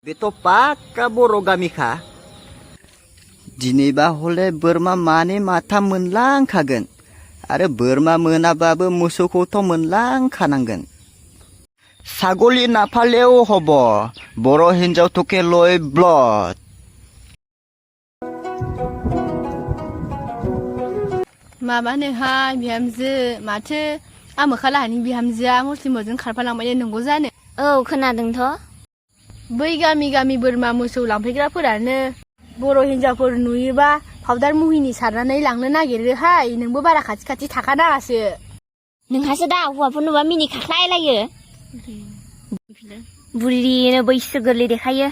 Beto pakka बर' गामिखा दिनैबा हले बोरमा मानै माथाम मोनलांखागोन आरो बोरमा मोनाबाबो मोसौखौथ' मोनलांखानांगोन सागलि नाफालेव हब बर' हिन्जाव थके लय ब्लड माबानोहाय बिहामजो माथो आमोखालाहानि बिहामजोआ मुस्लिमजों खारफालांबाय नंगौ जानो औ खोनादोंथ' बै गामि गामि बोरमा मोसौ लांफैग्राफोरानो बर' हिन्जावफोर नुयोबा पाउदार मुहिनि सारनानै लांनो नागिरोहाय नोंबो बारा खाथि खाथि थाखानाङासो नोंहासो दा हौवाफोर नुबा मिनि खाख्लायलायो बुरिनो बैसो गोरलै देखायो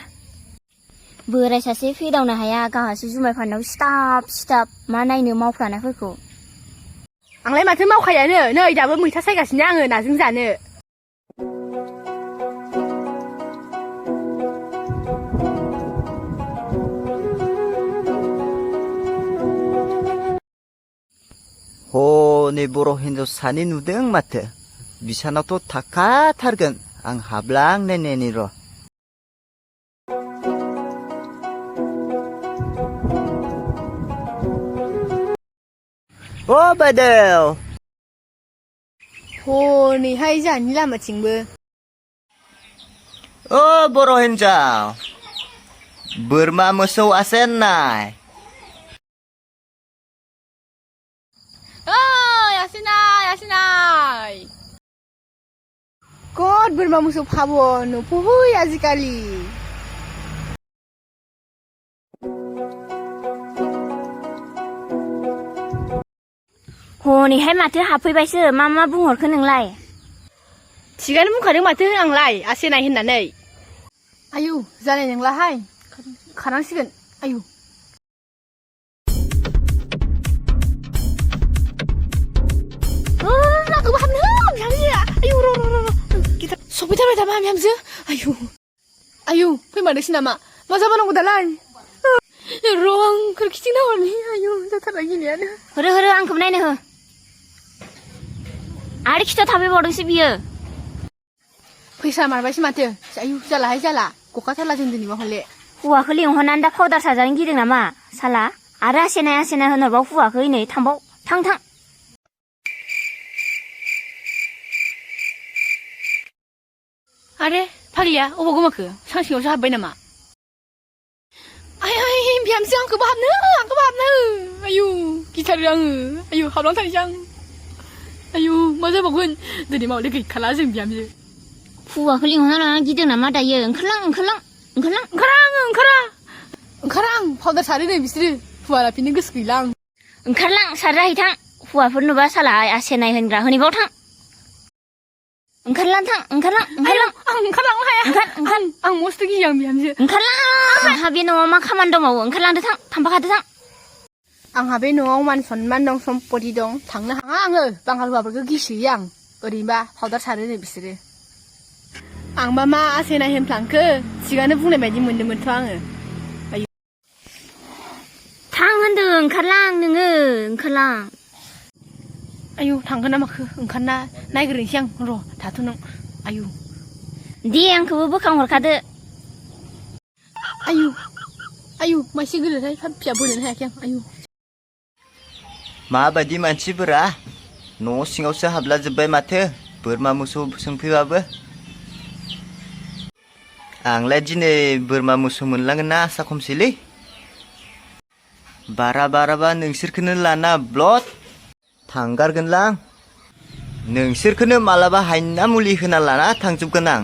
बोराय सासे फैदावनो हाया गावहासो जुमाय फाननायाव सिथाब सिथाब मा नायनो मावफ्लानायफोरखौ आंलाय माथो मावखायानो नै दाबो मैथा सायगासिनो आङो नाजों जानो हनै बर' हिन्जाव सानै नुदों माथो बिसानावथ' थाखाथारगोन आं हाबलांनायनायनि र' अ बादेव हनैहाय जोंहानि लामाथिंबो अ बर' हिन्जाव बोरमा मोसौ আছে নাই आसिनाय गद बोरमा मोसौ फाब नुफुहै आजिखालि हनैहाय माथो हाबफैबायसो मा बुंहरखो नोंलाय थिगानो बुंखादों माथो आंलाय आसेनाय होननानै आयु जानाय नंलाहाय खानांसिगोन आयु आंखौबो हाबनो बिहामजोआ आयु र' सफैथारबाय नामा बिहामजो आयु आयु फैमारनोसै नामा मा जाबावनांगौ दालाय र' आं खोरखिथिं नाहरनि आयु जाथारबाय गिनायानो होरो आंखौबो नायनो हो आरो खिथाव थाफैबावदोंसो बियो फैसा मारबायसो माथो आयु जालाहाय जाला गखाथारला जों दिनैबा हले हौवाखौ लिंहरनानै दा पाउदार सारजानो गिदों नामा साला आरो आसेनाय होनहरबाव हौवाखौ नै थांबाव थां आरे फाग्लिया अबाव गोमाखो सां सिङावसो हाबबाय नामा आय बिहामजो आंखौबो हाबनो आयु गिथारो आङो आयु हाबलांथारनोसै आं आयु मा जाबावगोन दिनै मावले गैखाला जों बिहामजो हौवाखौ लिंहरनानै गिदों नामा दायो ओंखारा आं पाउदार सारो नै बिसोरो हुवा लाफिनो गोसो गैला आं ओंखारलां सारजाहैथां हौवाफोर नुबा साला आसेनाय होनग्रा होनैबाव थां ओंखारलां आं ओंखारलांनो हाया आं मस्थ' गियो आं बिहामजो ओंखारलां आंहा बे न'आव मा खामानि दंबावो ओंखारलांदो थां थांफाखादो थां आंहा बे न'आव मान सनमान दं सम्पति दं थांनो हाङा आङो बांगाल हौवाफोरखौ गिसोयो आं ओरैनोबा पाउदार सारो नै बिसोरो आंबा मा आसेनाय होनफ्लांखो थिगानो बुंनाय बायदि मोनदोंमोनथ' आङो थां होनदों ओंखारलां आयु थांगोन ना माखो ओंखारना नायग्रोनोसै आं र' थाथ' नों आयु दे आंखौबो बोखांहरखादो आयु मासे गोदोरहाय फिसा बोनोनो हायाखै आं आयु माबायदि मानसिफोरा न' सिङावसो हाबला जोब्बाय माथो बोरमा मोसौ सोंफैबाबो आंलाय दिनै बोरमा मोसौ मोनलांगोन ना आसा खमसैलै बाराबा नोंसोरखौनो लाना ब्लड थांगारगोनलां नोंसोरखौनो मालाबा हायना मुलि होना लाना थांजोबगोन आं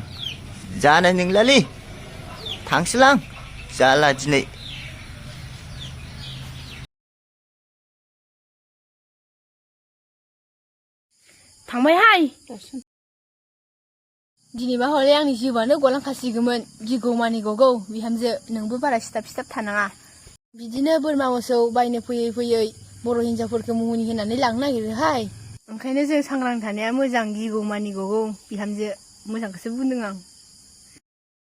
जानाय नंलालै थांसैलां जाला दिनै थांबायहाय दिनैबा हले आंनि जिउआनो गलांखासिगौमोन गिगौ मानि गगौ बिहामजो नोंबो बारा सिथाब थानाङा बिदिनो बोरमा मोसौ बायनो फैयै बर' हिन्जावफोरखौ मुहुनि होनानै लांनो नागिरोहाय ओंखायनो जों सांग्रां थानाया मोजां गिगौ मानि गगौ बिहामजो मोजांखौसो बुंदों आं